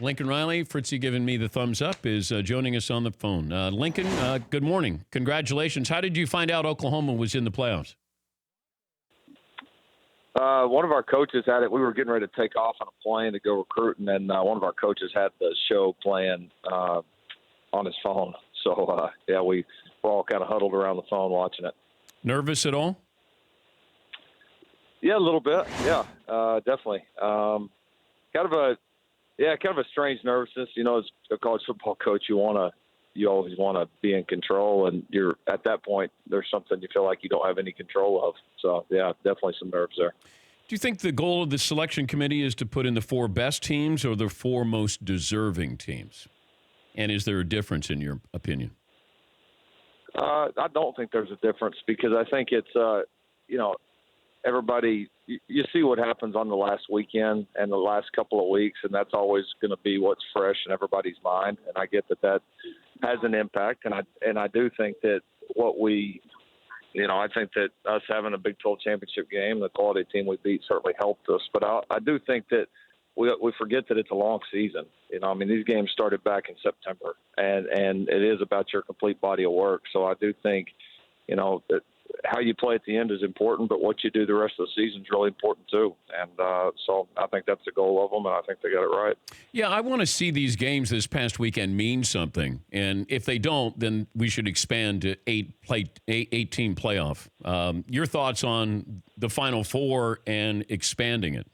Lincoln Riley, Fritzy giving me the thumbs up, is joining us on the phone. Lincoln, good morning. Congratulations. How did you find out Oklahoma was in the playoffs? One of our coaches had it. We were getting ready to take off on a plane to go recruiting, and one of our coaches had the show playing on his phone. So, we were all kind of huddled around the phone watching it. Nervous at all? Yeah, a little bit. Yeah, definitely. Kind of a strange nervousness. You know, as a college football coach, you always want to be in control, and you're at that point, there's something you feel like you don't have any control of. So, yeah, definitely some nerves there. Do you think the goal of the selection committee is to put in the 4 best teams or the 4 most deserving teams? And is there a difference in your opinion? I don't think there's a difference because I think it's, everybody, you see what happens on the last weekend and the last couple of weeks, and that's always going to be what's fresh in everybody's mind. And I get that has an impact. And I do think that I think that us having a Big 12 championship game, the quality team we beat certainly helped us. But I do think that we forget that it's a long season. These games started back in September, and it is about your complete body of work. So I do think, that how you play at the end is important, but what you do the rest of the season is really important too. And so I think that's the goal of them, and I think they got it right. Yeah, I want to see these games this past weekend mean something. And if they don't, then we should expand to 8-team playoff. Your thoughts on the Final Four and expanding it?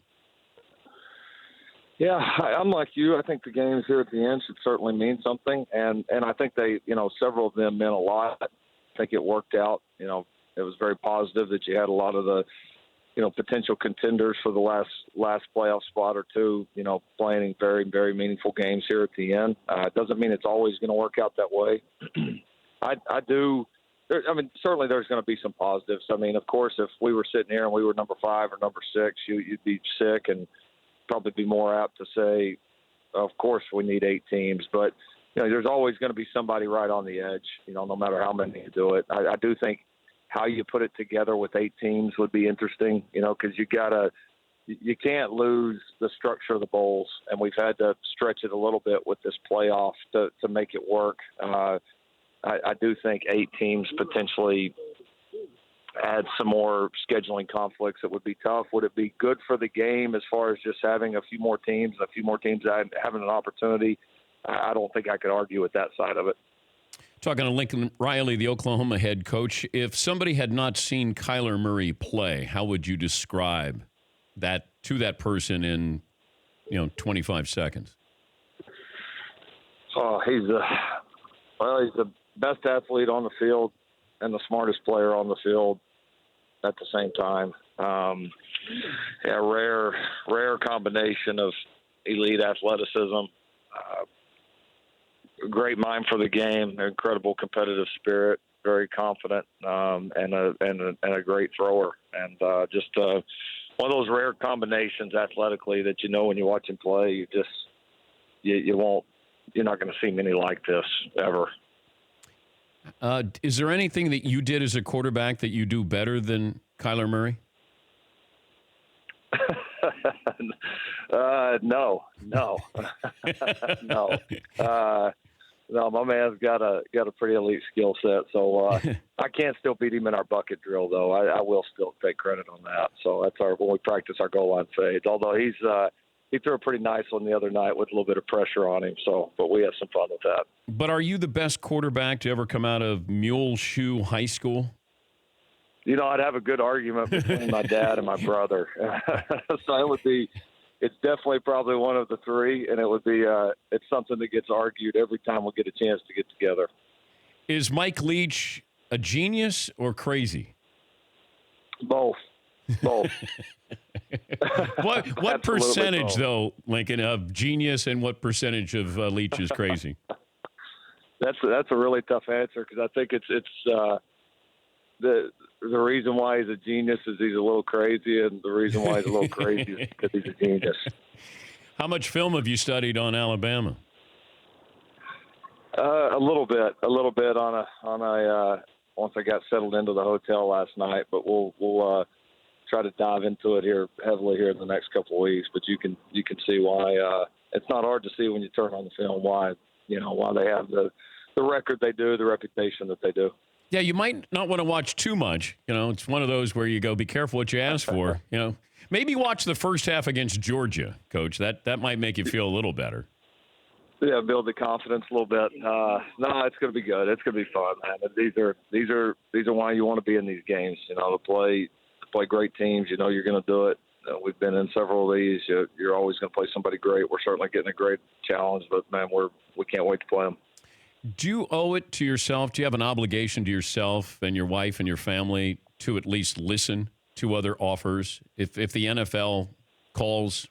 Yeah, I'm like you. I think the games here at the end should certainly mean something. And I think they, several of them meant a lot. I think it worked out. It was very positive that you had a lot of the, potential contenders for the last playoff spot or two, playing very, very meaningful games here at the end. It doesn't mean it's always going to work out that way. Certainly there's going to be some positives. Of course, if we were sitting here and we were number 5 or number 6, you'd be sick and probably be more apt to say, of course we need 8 teams. But, there's always going to be somebody right on the edge, no matter how many you do it. I do think how you put it together with 8 teams would be interesting, because you can't lose the structure of the bowls, and we've had to stretch it a little bit with this playoff to make it work. I do think 8 teams potentially add some more scheduling conflicts. It would be tough. Would it be good for the game as far as just having a few more teams having an opportunity? I don't think I could argue with that side of it. Talking to Lincoln Riley, the Oklahoma head coach, if somebody had not seen Kyler Murray play, how would you describe that to that person in 25 seconds? Oh, he's the best athlete on the field and the smartest player on the field at the same time. Rare combination of elite athleticism, great mind for the game, incredible competitive spirit, very confident, and a great thrower, and just one of those rare combinations athletically that when you watch him play, you're not going to see many like this ever. Is there anything that you did as a quarterback that you do better than Kyler Murray? No. No, my man's got a pretty elite skill set. So I can't still beat him in our bucket drill, though. I will still take credit on that. So that's when we practice our goal line fades. Although he threw a pretty nice one the other night with a little bit of pressure on him. But we had some fun with that. But are you the best quarterback to ever come out of Muleshoe High School? I'd have a good argument between my dad and my brother. So it's definitely probably one of the 3, and it would be it's something that gets argued every time we get a chance to get together. Is Mike Leach a genius or crazy? Both. What percentage, though, Lincoln, of genius and what percentage of Leach is crazy? That's a really tough answer because I think it's the reason why he's a genius is he's a little crazy, and the reason why he's a little crazy is because he's a genius. How much film have you studied on Alabama? A little bit on a once I got settled into the hotel last night, but we'll try to dive into it here heavily here in the next couple of weeks. But you can see why it's not hard to see when you turn on the film why they have the record they do, the reputation that they do. Yeah, you might not want to watch too much. It's one of those where you go, be careful what you ask for. Maybe watch the first half against Georgia, Coach. That might make you feel a little better. Yeah, build the confidence a little bit. No, it's going to be good. It's going to be fun, man. These are why you want to be in these games. To play great teams. You're going to do it. We've been in several of these. You're always going to play somebody great. We're certainly getting a great challenge, but man, we can't wait to play them. Do you owe it to yourself? Do you have an obligation to yourself and your wife and your family to at least listen to other offers if the NFL calls?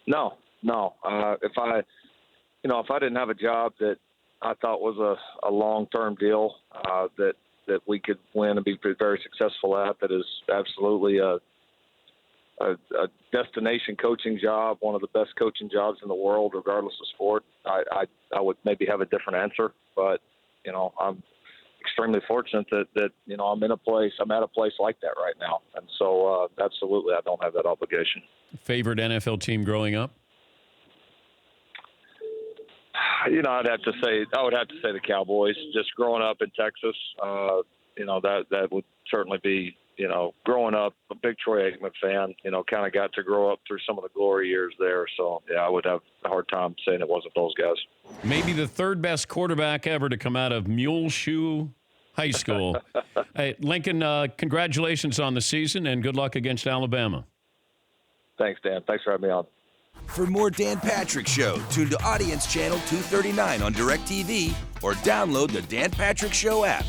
No. If I didn't have a job that I thought was a long-term deal that we could win and be very successful at, that is absolutely a destination coaching job, one of the best coaching jobs in the world, regardless of sport, I would maybe have a different answer. But I'm extremely fortunate that I'm at a place like that right now, and so absolutely I don't have that obligation. Favorite NFL team growing up? I would have to say the Cowboys. Just growing up in Texas, that would certainly be, growing up a big Troy Aikman fan. Kind of got to grow up through some of the glory years there. So yeah, I would have a hard time saying it wasn't those guys. Maybe the third best quarterback ever to come out of Muleshoe High School. Hey, Lincoln, congratulations on the season and good luck against Alabama. Thanks, Dan. Thanks for having me on. For more Dan Patrick Show, tune to Audience Channel 239 on DirecTV or download the Dan Patrick Show app.